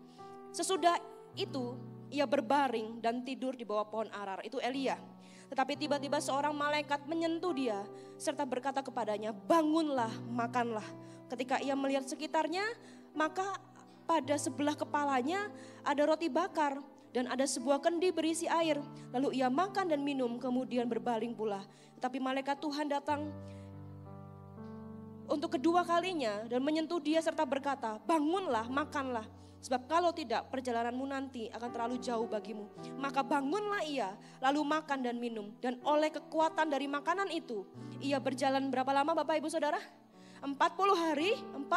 Sesudah itu ia berbaring dan tidur di bawah pohon arar. Itu Elia. Tetapi tiba-tiba seorang malaikat menyentuh dia serta berkata kepadanya, bangunlah, makanlah. Ketika ia melihat sekitarnya, maka pada sebelah kepalanya ada roti bakar dan ada sebuah kendi berisi air. Lalu ia makan dan minum, kemudian berbaring pula. Tetapi malaikat Tuhan datang untuk kedua kalinya dan menyentuh dia serta berkata, bangunlah, makanlah. Sebab kalau tidak perjalananmu nanti akan terlalu jauh bagimu. Maka bangunlah ia lalu makan dan minum. Dan oleh kekuatan dari makanan itu ia berjalan berapa lama Bapak Ibu Saudara? 40 hari, 40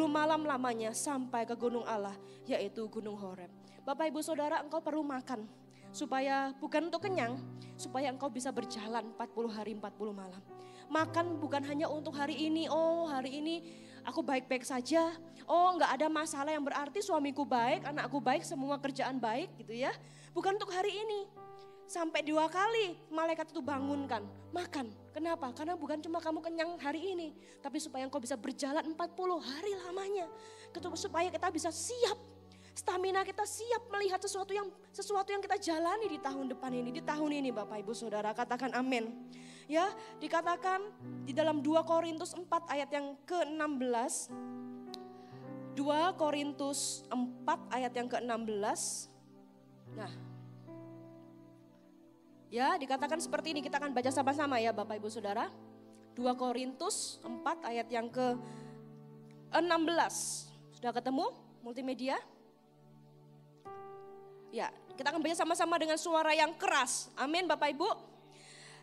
malam lamanya sampai ke gunung Allah, yaitu gunung Horeb. Bapak Ibu Saudara, engkau perlu makan. Supaya bukan untuk kenyang, supaya engkau bisa berjalan 40 hari 40 malam. Makan bukan hanya untuk hari ini, oh hari ini aku baik-baik saja. Oh enggak ada masalah yang berarti suamiku baik, anakku baik, semua kerjaan baik gitu ya. Bukan untuk hari ini. Sampai 2 kali malaikat itu bangunkan, makan. Kenapa? Karena bukan cuma kamu kenyang hari ini, tapi supaya engkau bisa berjalan 40 hari lamanya. Supaya kita bisa siap, stamina kita siap melihat sesuatu yang kita jalani di tahun depan ini, di tahun ini Bapak Ibu Saudara, katakan amin. Ya, dikatakan di dalam 2 Korintus 4 ayat yang ke-16. 2 Korintus 4 ayat yang ke-16. Nah, ya dikatakan seperti ini, kita akan baca sama-sama ya Bapak Ibu Saudara. 2 Korintus 4 ayat yang ke-16. Sudah ketemu multimedia? Ya, kita akan baca sama-sama dengan suara yang keras. Amin Bapak Ibu.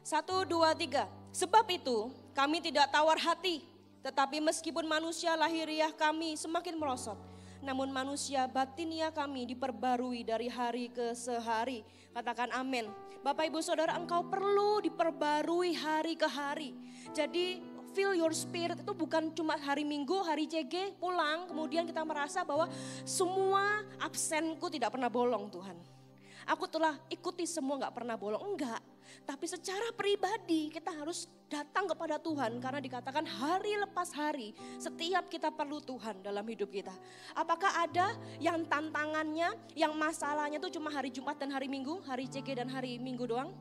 1, 2, 3. Sebab itu kami tidak tawar hati, tetapi meskipun manusia lahiriah kami semakin merosot, namun manusia batinia kami diperbarui dari hari ke sehari. Katakan amin. Bapak Ibu Saudara, engkau perlu diperbarui hari ke hari. Jadi fill your spirit itu bukan cuma hari Minggu, hari CG pulang kemudian kita merasa bahwa semua absenku tidak pernah bolong Tuhan. Aku telah ikuti semua gak pernah bolong, enggak. Tapi secara pribadi kita harus datang kepada Tuhan karena dikatakan hari lepas hari setiap kita perlu Tuhan dalam hidup kita. Apakah ada yang tantangannya, yang masalahnya itu cuma hari Jumat dan hari Minggu, hari CG dan hari Minggu doang?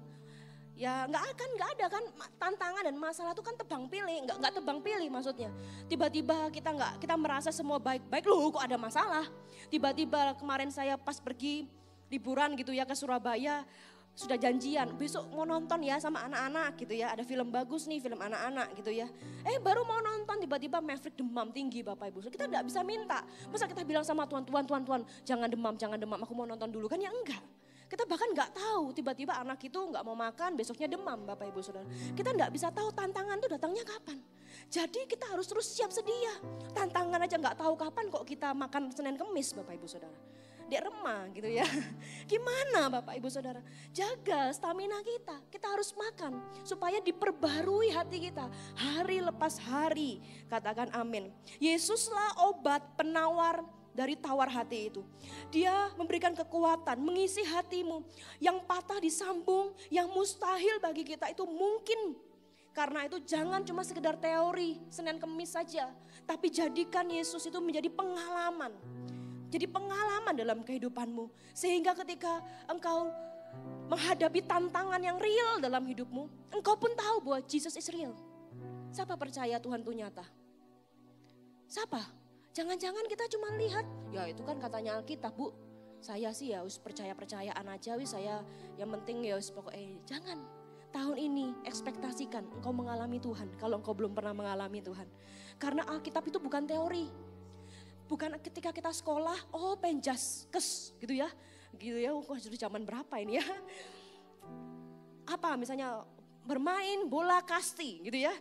Ya nggak ada kan, tantangan dan masalah itu kan tebang pilih, nggak tebang pilih maksudnya. Tiba-tiba kita merasa semua baik-baik, loh kok ada masalah. Tiba-tiba kemarin saya pas pergi liburan gitu ya ke Surabaya, sudah janjian besok mau nonton ya sama anak-anak gitu ya, ada film bagus nih, film anak-anak gitu ya. Baru mau nonton tiba-tiba Maverick demam tinggi Bapak Ibu. Kita tidak bisa minta, masa kita bilang sama Tuhan, jangan demam, aku mau nonton dulu kan, ya enggak. Kita bahkan nggak tahu tiba-tiba anak itu nggak mau makan, besoknya demam Bapak Ibu Saudara. Kita nggak bisa tahu tantangan itu datangnya kapan. Jadi kita harus terus siap sedia. Tantangan aja nggak tahu kapan kok kita makan Senin Kemis Bapak Ibu Saudara. Dek remah gitu ya. Gimana Bapak Ibu Saudara? Jaga stamina kita. Kita harus makan supaya diperbarui hati kita hari lepas hari. Katakan amin. Yesuslah obat penawar dari tawar hati itu. Dia memberikan kekuatan, mengisi hatimu. Yang patah disambung, yang mustahil bagi kita itu mungkin. Karena itu jangan cuma sekedar teori Senin Kemis saja. Tapi jadikan Yesus itu menjadi pengalaman. Jadi pengalaman dalam kehidupanmu. Sehingga ketika engkau menghadapi tantangan yang real dalam hidupmu, engkau pun tahu bahwa Jesus is real. Siapa percaya Tuhan itu nyata? Siapa? Jangan-jangan kita cuma lihat, ya itu kan katanya Alkitab Bu. Saya sih ya percaya-percayaan aja wis, saya yang penting ya wis pokoknya. Jangan. Tahun ini ekspektasikan engkau mengalami Tuhan kalau engkau belum pernah mengalami Tuhan. Karena Alkitab itu bukan teori. Bukan ketika kita sekolah, oh penjas, kes gitu ya. Gitu ya, sudah zaman berapa ini ya. Apa misalnya bermain bola kasti gitu ya.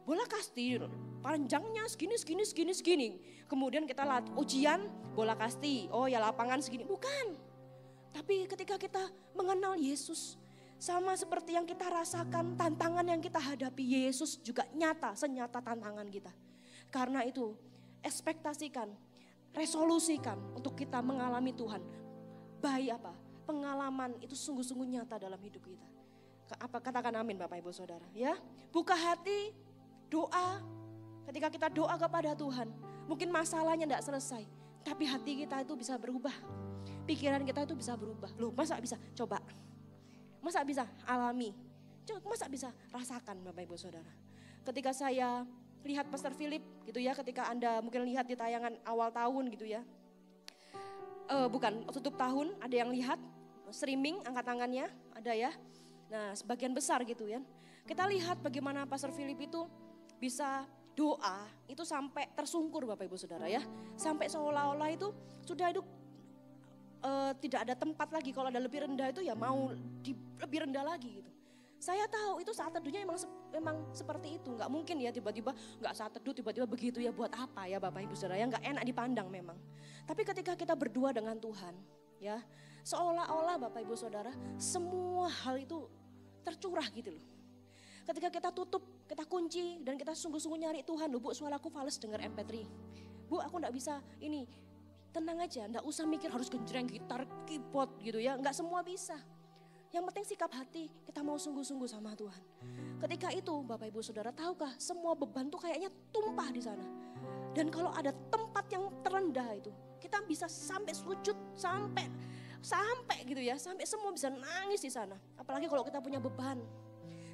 Bola kasti panjangnya segini. Kemudian kita ujian bola kasti, oh ya lapangan segini. Bukan. Tapi ketika kita mengenal Yesus, sama seperti yang kita rasakan, tantangan yang kita hadapi, Yesus juga nyata, senyata tantangan kita. Karena itu, ekspektasikan, resolusikan untuk kita mengalami Tuhan. Baik apa? Pengalaman itu sungguh-sungguh nyata dalam hidup kita. Apa katakan amin Bapak Ibu Saudara ya. Buka hati, doa. Ketika kita doa kepada Tuhan, mungkin masalahnya tidak selesai, tapi hati kita itu bisa berubah. Pikiran kita itu bisa berubah. Loh, masa bisa? Coba. Masa bisa alami? Masa bisa rasakan Bapak Ibu Saudara? Ketika saya lihat Pastor Philip gitu ya, ketika Anda mungkin lihat di tayangan awal tahun gitu ya. Bukan, tutup tahun ada yang lihat, streaming angkat tangannya ada ya. Nah sebagian besar gitu ya. Kita lihat bagaimana Pastor Philip itu bisa doa itu sampai tersungkur Bapak Ibu Saudara ya. Sampai seolah-olah itu sudah itu tidak ada tempat lagi, kalau ada lebih rendah itu ya mau lebih rendah lagi gitu. Saya tahu itu saat teduhnya memang seperti itu, nggak mungkin ya tiba-tiba nggak saat teduh tiba-tiba begitu ya, buat apa ya Bapak Ibu Saudara, yang nggak enak dipandang memang. Tapi ketika kita berdua dengan Tuhan ya, seolah-olah Bapak Ibu Saudara semua hal itu tercurah gitu loh. Ketika kita tutup, kita kunci dan kita sungguh-sungguh nyari Tuhan, loh Bu suaraku fals denger MP3. Bu aku nggak bisa ini. Tenang aja, enggak usah mikir harus genjreng gitar, keyboard gitu ya. Enggak semua bisa. Yang penting sikap hati, kita mau sungguh-sungguh sama Tuhan. Ketika itu Bapak Ibu Saudara, tahukah semua beban tuh kayaknya tumpah di sana. Dan kalau ada tempat yang terendah itu, kita bisa sampai sujud, sampai gitu ya. Sampai semua bisa nangis di sana. Apalagi kalau kita punya beban.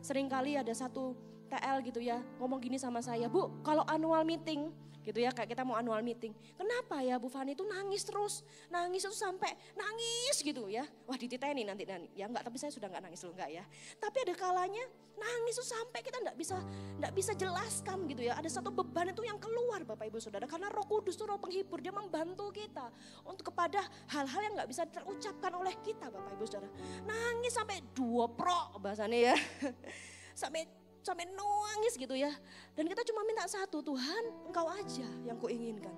Seringkali ada satu TL gitu ya, ngomong gini sama saya, Bu kalau annual meeting, gitu ya, kayak kita mau annual meeting. Kenapa ya Bu Fani itu nangis terus? Nangis itu sampai nangis gitu ya. Wah dititeni nanti ya enggak, tapi saya sudah enggak nangis loh, enggak ya. Tapi ada kalanya nangis itu sampai kita enggak bisa jelaskan gitu ya. Ada satu beban itu yang keluar Bapak Ibu Saudara, karena Roh Kudus itu Roh penghibur, dia membantu kita untuk kepada hal-hal yang enggak bisa terucapkan oleh kita Bapak Ibu Saudara. Nangis sampai 2 pro bahasanya ya. Sampai nangis gitu ya. Dan kita cuma minta satu, Tuhan Engkau aja yang kuinginkan.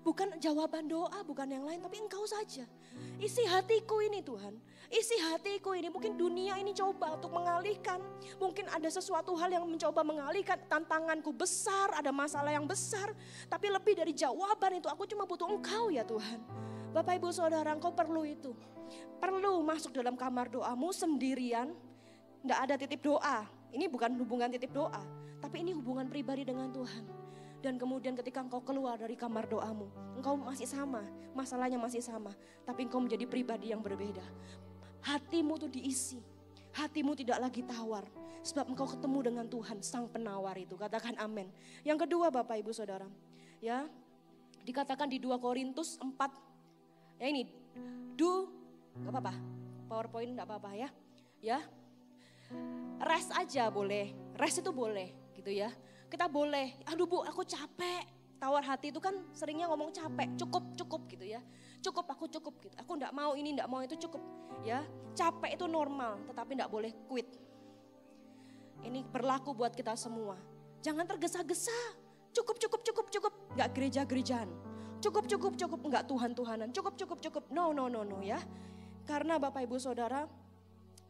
Bukan jawaban doa, bukan yang lain, tapi Engkau saja. Isi hatiku ini Tuhan, isi hatiku ini. Mungkin dunia ini coba untuk mengalihkan. Mungkin ada sesuatu hal yang mencoba mengalihkan. Tantanganku besar, ada masalah yang besar. Tapi lebih dari jawaban itu, aku cuma butuh Engkau ya Tuhan. Bapak Ibu Saudara, Engkau perlu itu. Perlu masuk dalam kamar doamu sendirian. Nggak ada titip doa. Ini bukan hubungan titip doa, tapi ini hubungan pribadi dengan Tuhan. Dan kemudian ketika engkau keluar dari kamar doamu, engkau masih sama, masalahnya masih sama, tapi engkau menjadi pribadi yang berbeda. Hatimu tuh diisi, hatimu tidak lagi tawar, sebab engkau ketemu dengan Tuhan, Sang Penawar itu. Katakan amin. Yang kedua Bapak Ibu Saudara, ya dikatakan di 2 Korintus 4, ya ini, gak apa-apa, PowerPoint gak apa-apa ya, ya. Rest aja boleh, rest itu boleh gitu ya. Kita boleh, aduh Bu aku capek. Tawar hati itu kan seringnya ngomong capek, cukup gitu ya. Aku cukup gitu, aku enggak mau ini, enggak mau itu, cukup ya. Capek itu normal, tetapi enggak boleh quit. Ini berlaku buat kita semua. Jangan tergesa-gesa. Cukup. Enggak gereja-gerejaan. Cukup. Enggak Tuhan-Tuhanan. Cukup. No ya. Karena Bapak Ibu Saudara,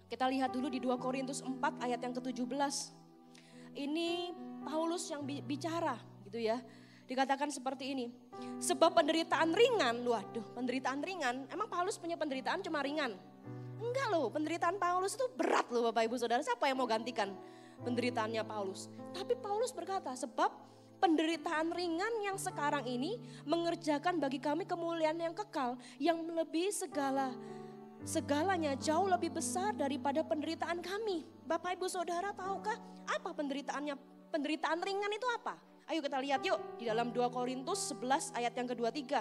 kita lihat dulu di 2 Korintus 4 ayat yang ke-17. Ini Paulus yang bicara gitu ya. Dikatakan seperti ini. Sebab penderitaan ringan, penderitaan ringan. Emang Paulus punya penderitaan cuma ringan? Enggak loh, penderitaan Paulus itu berat loh Bapak Ibu Saudara. Siapa yang mau gantikan penderitaannya Paulus? Tapi Paulus berkata, sebab penderitaan ringan yang sekarang ini mengerjakan bagi kami kemuliaan yang kekal, yang melebihi segalanya jauh lebih besar daripada penderitaan kami. Bapak Ibu Saudara tahukah apa penderitaan ringan itu apa? Ayo kita lihat yuk di dalam 2 Korintus 11 ayat yang ke-23.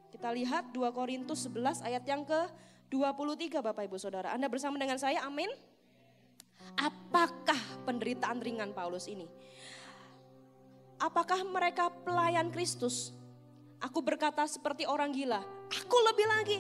Kita lihat 2 Korintus 11 ayat yang ke-23 Bapak Ibu Saudara. Anda bersama dengan saya, amin. Apakah penderitaan ringan Paulus ini? Apakah mereka pelayan Kristus? Aku berkata seperti orang gila, aku lebih lagi.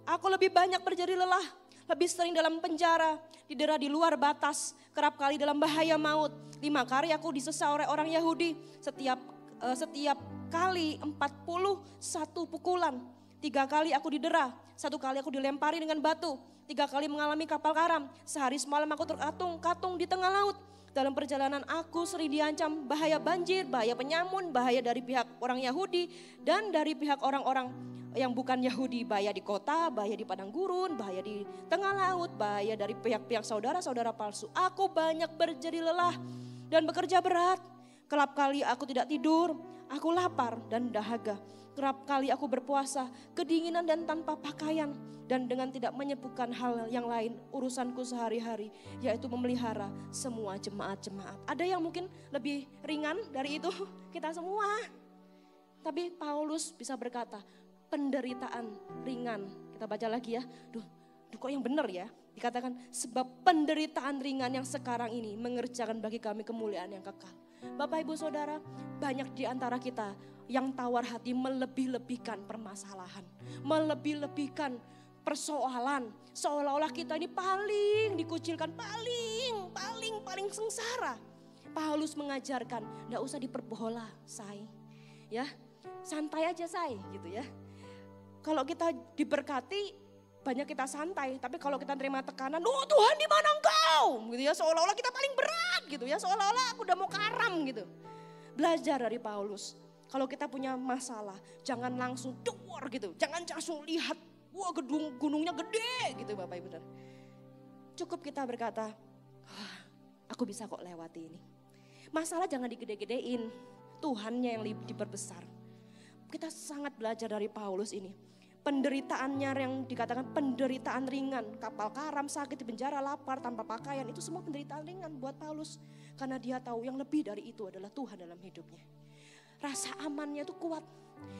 Aku lebih banyak berjadi lelah, lebih sering dalam penjara, didera di luar batas, kerap kali dalam bahaya maut. 5 kali aku disesa oleh orang Yahudi, setiap kali 41 pukulan. 3 kali aku didera, 1 kali aku dilempari dengan batu, 3 kali mengalami kapal karam. Sehari semalam aku terkatung-katung di tengah laut. Dalam perjalanan aku sering diancam bahaya banjir, bahaya penyamun, bahaya dari pihak orang Yahudi dan dari pihak orang-orang yang bukan Yahudi, bahaya di kota, bahaya di padang gurun, bahaya di tengah laut, bahaya dari pihak-pihak saudara-saudara palsu. Aku banyak berjadi lelah dan bekerja berat. Kerap kali aku tidak tidur, aku lapar dan dahaga. Kerap kali aku berpuasa, kedinginan dan tanpa pakaian. Dan dengan tidak menyebutkan hal yang lain, urusanku sehari-hari, yaitu memelihara semua jemaat-jemaat. Ada yang mungkin lebih ringan dari itu, kita semua. Tapi Paulus bisa berkata, penderitaan ringan. Kita baca lagi ya. Duh kok yang benar ya? Dikatakan sebab penderitaan ringan yang sekarang ini mengerjakan bagi kami kemuliaan yang kekal. Bapak Ibu Saudara, banyak di antara kita yang tawar hati melebih-lebihkan permasalahan. Melebih-lebihkan persoalan. Seolah-olah kita ini paling dikucilkan, paling sengsara. Paulus mengajarkan, enggak usah diperbola, say. Ya, santai aja say gitu ya. Kalau kita diberkati, banyak kita santai, tapi kalau kita terima tekanan, oh Tuhan di mana engkau? Gitu ya, seolah-olah kita paling berat gitu ya, seolah-olah aku udah mau karam gitu. Belajar dari Paulus, kalau kita punya masalah, jangan langsung duar gitu, jangan langsung lihat, wah gunungnya gede gitu Bapak Ibu. Cukup kita berkata, aku bisa kok lewati ini. Masalah jangan digede-gedein, Tuhannya yang diperbesar. Kita sangat belajar dari Paulus ini. Penderitaannya yang dikatakan penderitaan ringan, kapal karam, sakit di penjara, lapar, tanpa pakaian, itu semua penderitaan ringan buat Paulus. Karena dia tahu yang lebih dari itu adalah Tuhan dalam hidupnya. Rasa amannya itu kuat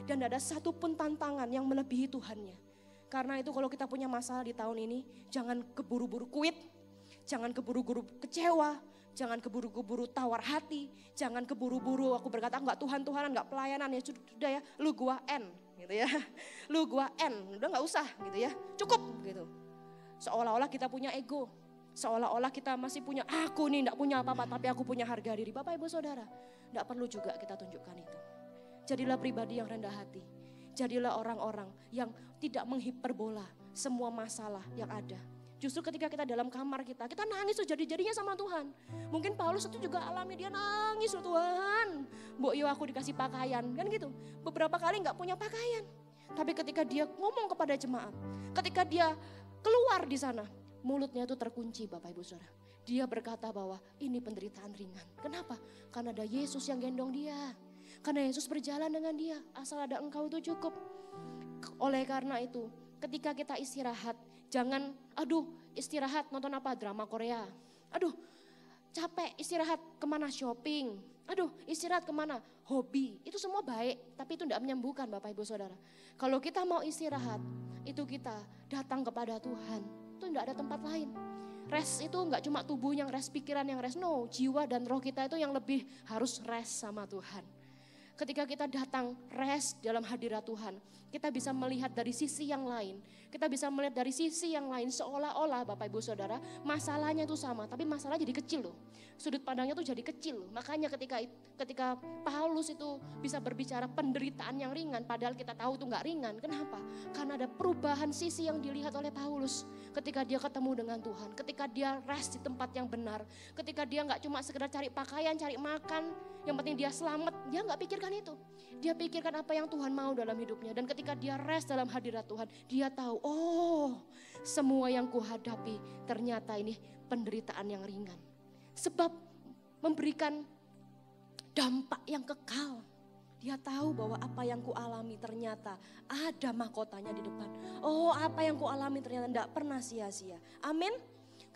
dan tidak ada satupun tantangan yang melebihi Tuhannya. Karena itu kalau kita punya masalah di tahun ini, jangan keburu-buru quit, jangan keburu-buru kecewa, jangan keburu-buru tawar hati, jangan keburu-buru aku berkata enggak Tuhan-Tuhanan, enggak pelayanan, ya sudah ya, lu gua N gitu ya. Lu gua N, udah enggak usah gitu ya. Cukup gitu. Seolah-olah kita punya ego, seolah-olah kita masih punya aku nih enggak punya apa-apa tapi aku punya harga diri. Bapak Ibu Saudara, enggak perlu juga kita tunjukkan itu. Jadilah pribadi yang rendah hati. Jadilah orang-orang yang tidak menghiperbola semua masalah yang ada. Justru ketika kita dalam kamar kita nangis tuh jadi-jadinya sama Tuhan. Mungkin Paulus itu juga alami, dia nangis loh Tuhan. Mbok yo aku dikasih pakaian, kan gitu. Beberapa kali gak punya pakaian. Tapi ketika dia ngomong kepada jemaat, ketika dia keluar di sana, mulutnya itu terkunci Bapak Ibu Saudara. Dia berkata bahwa ini penderitaan ringan. Kenapa? Karena ada Yesus yang gendong dia. Karena Yesus berjalan dengan dia, asal ada engkau itu cukup. Oleh karena itu, ketika kita istirahat, jangan, istirahat nonton apa? Drama Korea. Capek, istirahat kemana? Shopping. Istirahat kemana? Hobi. Itu semua baik, tapi itu tidak menyembuhkan Bapak Ibu Saudara. Kalau kita mau istirahat, itu kita datang kepada Tuhan. Itu tidak ada tempat lain. Rest itu enggak cuma tubuh yang rest, pikiran yang rest. No, jiwa dan roh kita itu yang lebih harus rest sama Tuhan. Ketika kita datang rest dalam hadirat Tuhan, kita bisa melihat dari sisi yang lain. Kita bisa melihat dari sisi yang lain seolah-olah Bapak Ibu Saudara masalahnya itu sama, tapi masalah jadi kecil loh. Sudut pandangnya tuh jadi kecil. Makanya ketika Paulus itu bisa berbicara penderitaan yang ringan, padahal kita tahu itu nggak ringan. Kenapa? Karena ada perubahan sisi yang dilihat oleh Paulus ketika dia ketemu dengan Tuhan, ketika dia rest di tempat yang benar, ketika dia nggak cuma sekedar cari pakaian, cari makan, yang penting dia selamat. Dia nggak pikirkan itu. Dia pikirkan apa yang Tuhan mau dalam hidupnya. Dan ketika dia rest dalam hadirat Tuhan, dia tahu, oh semua yang kuhadapi ternyata ini penderitaan yang ringan. Sebab memberikan dampak yang kekal. Dia tahu bahwa apa yang kualami ternyata ada mahkotanya di depan. Oh, apa yang kualami ternyata tidak pernah sia-sia. Amin.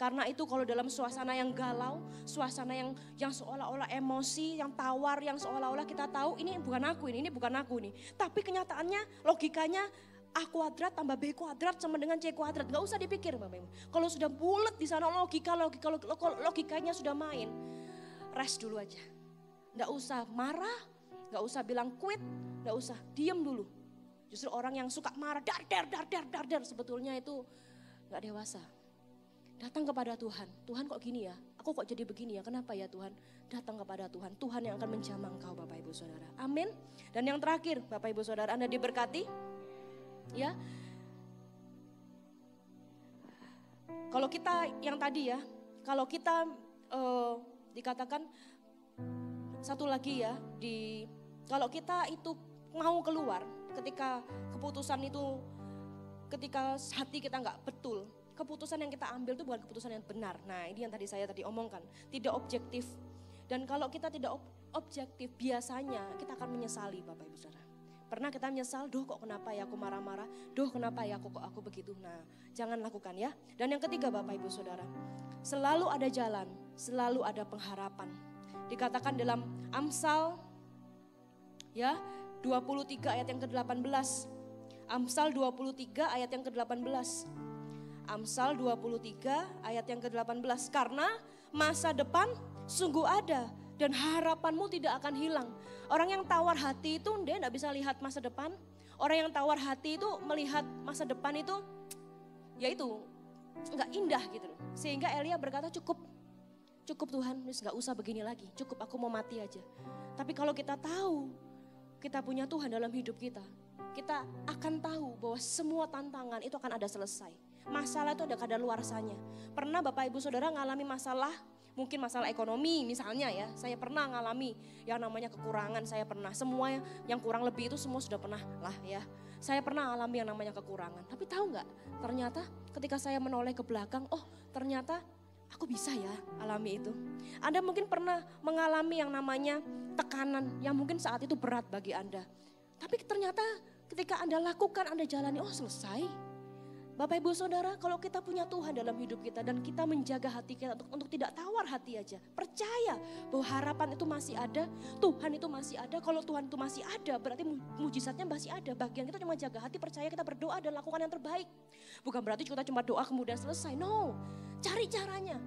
Karena itu kalau dalam suasana yang galau, suasana yang seolah-olah emosi, yang tawar, yang seolah-olah kita tahu ini bukan aku ini bukan aku nih. Tapi kenyataannya logikanya A kuadrat tambah B kuadrat sama dengan C kuadrat. Gak usah dipikir Bapak Ibu. Kalau sudah bulat di sana logikanya sudah main. Rest dulu aja. Gak usah marah, gak usah bilang quit, gak usah, diam dulu. Justru orang yang suka marah, dar sebetulnya itu gak dewasa. Datang kepada Tuhan. Tuhan kok gini ya? Aku kok jadi begini ya? Kenapa ya Tuhan? Datang kepada Tuhan. Tuhan yang akan menjamah engkau Bapak Ibu Saudara. Amin. Dan yang terakhir Bapak Ibu Saudara, Anda diberkati. Ya, kalau kita yang tadi ya, kalau kita dikatakan satu lagi ya, kalau kita itu mau keluar ketika keputusan itu, ketika hati kita nggak betul, keputusan yang kita ambil itu bukan keputusan yang benar. Nah ini yang saya tadi omongkan, tidak objektif. Dan kalau kita tidak objektif, biasanya kita akan menyesali Bapak Ibu Saudara. Pernah kita menyesal, duh kok kenapa ya aku marah-marah, duh kenapa ya kok aku begitu. Nah jangan lakukan ya. Dan yang ketiga Bapak Ibu Saudara, selalu ada jalan, selalu ada pengharapan. Dikatakan dalam Amsal ya 23 ayat yang ke-18. Amsal 23 ayat yang ke-18. Amsal 23 ayat yang ke-18. Karena masa depan sungguh ada dan harapanmu tidak akan hilang. Orang yang tawar hati itu dia tidak bisa lihat masa depan. Orang yang tawar hati itu melihat masa depan itu ya itu enggak indah gitu loh. Sehingga Elia berkata cukup Tuhan, nggak usah begini lagi. Cukup aku mau mati aja. Tapi kalau kita tahu kita punya Tuhan dalam hidup kita, kita akan tahu bahwa semua tantangan itu akan ada selesai. Masalah itu ada kadaluarsanya. Pernah Bapak Ibu Saudara ngalami masalah, mungkin masalah ekonomi misalnya ya. Saya pernah ngalami yang namanya kekurangan, saya pernah. Semua yang kurang lebih itu semua sudah pernah lah ya. Saya pernah alami yang namanya kekurangan. Tapi tahu nggak, ternyata ketika saya menoleh ke belakang, oh ternyata aku bisa ya alami itu. Anda mungkin pernah mengalami yang namanya tekanan yang mungkin saat itu berat bagi Anda. Tapi ternyata ketika Anda lakukan, Anda jalani, oh selesai. Bapak Ibu Saudara, kalau kita punya Tuhan dalam hidup kita dan kita menjaga hati kita untuk tidak tawar hati aja. Percaya bahwa harapan itu masih ada, Tuhan itu masih ada. Kalau Tuhan itu masih ada, berarti mujizatnya masih ada. Bagian kita cuma jaga hati, percaya kita berdoa dan lakukan yang terbaik. Bukan berarti kita cuma doa kemudian selesai. No, cari caranya.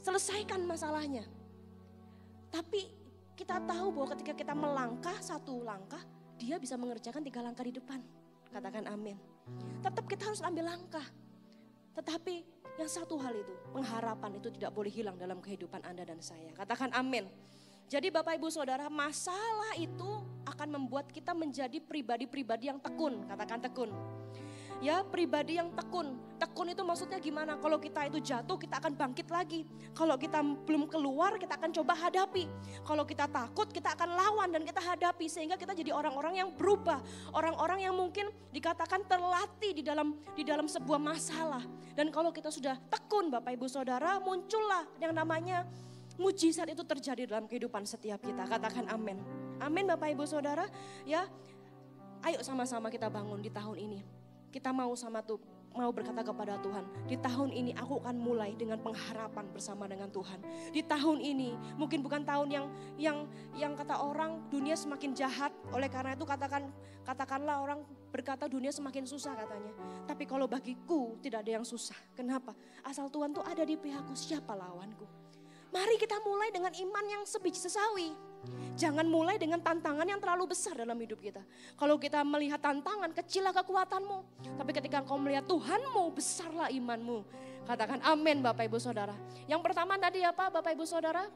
Selesaikan masalahnya. Tapi kita tahu bahwa ketika kita melangkah satu langkah, dia bisa mengerjakan 3 langkah di depan. Katakan amin. Tetap kita harus ambil langkah. Tetapi yang satu hal itu, pengharapan itu tidak boleh hilang dalam kehidupan Anda dan saya. Katakan amin. Jadi Bapak Ibu Saudara, masalah itu akan membuat kita menjadi pribadi-pribadi yang tekun. Katakan tekun. Ya, pribadi yang tekun. Tekun itu maksudnya gimana? Kalau kita itu jatuh, kita akan bangkit lagi. Kalau kita belum keluar, kita akan coba hadapi. Kalau kita takut, kita akan lawan dan kita hadapi. Sehingga kita jadi orang-orang yang berubah. Orang-orang yang mungkin dikatakan terlatih di dalam sebuah masalah. Dan kalau kita sudah tekun Bapak Ibu Saudara, muncullah yang namanya mujizat itu terjadi dalam kehidupan setiap kita. Katakan amin. Amin Bapak Ibu Saudara. Ya, ayo sama-sama kita bangun di tahun ini. Kita mau berkata kepada Tuhan, di tahun ini aku akan mulai dengan pengharapan bersama dengan Tuhan. Di tahun ini mungkin bukan tahun yang kata orang dunia semakin jahat, oleh karena itu katakanlah orang berkata dunia semakin susah katanya. Tapi kalau bagiku tidak ada yang susah. Kenapa? Asal Tuhan tuh ada di pihakku, siapa lawanku? Mari kita mulai dengan iman yang sebiji sesawi. Jangan mulai dengan tantangan yang terlalu besar dalam hidup kita. Kalau kita melihat tantangan, kecillah kekuatanmu. Tapi ketika engkau melihat Tuhanmu, besarlah imanmu. Katakan amin Bapak Ibu Saudara. Yang pertama tadi apa Bapak Ibu Saudara?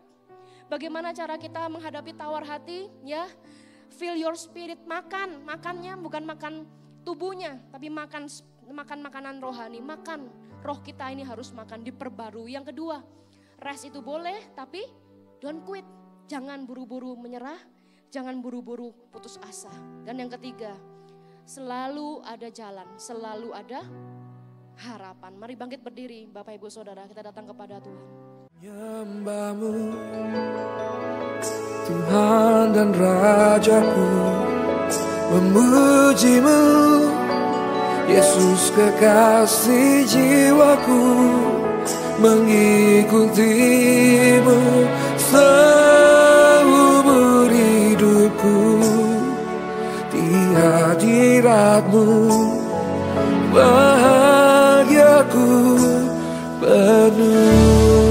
Bagaimana cara kita menghadapi tawar hati? Ya, fill your spirit, makannya bukan makan tubuhnya, tapi makan makanan rohani. Makan, roh kita ini harus makan, diperbarui. Yang kedua, rest itu boleh, tapi don't quit. Jangan buru-buru menyerah, jangan buru-buru putus asa. Dan yang ketiga, selalu ada jalan, selalu ada harapan. Mari bangkit berdiri Bapak Ibu Saudara, kita datang kepada Tuhan. Nyembahmu, Tuhan dan Rajaku, memujimu, Yesus kekasih jiwaku, mengikutimu seumur hidupku. Di hadiratmu bahagiaku penuh.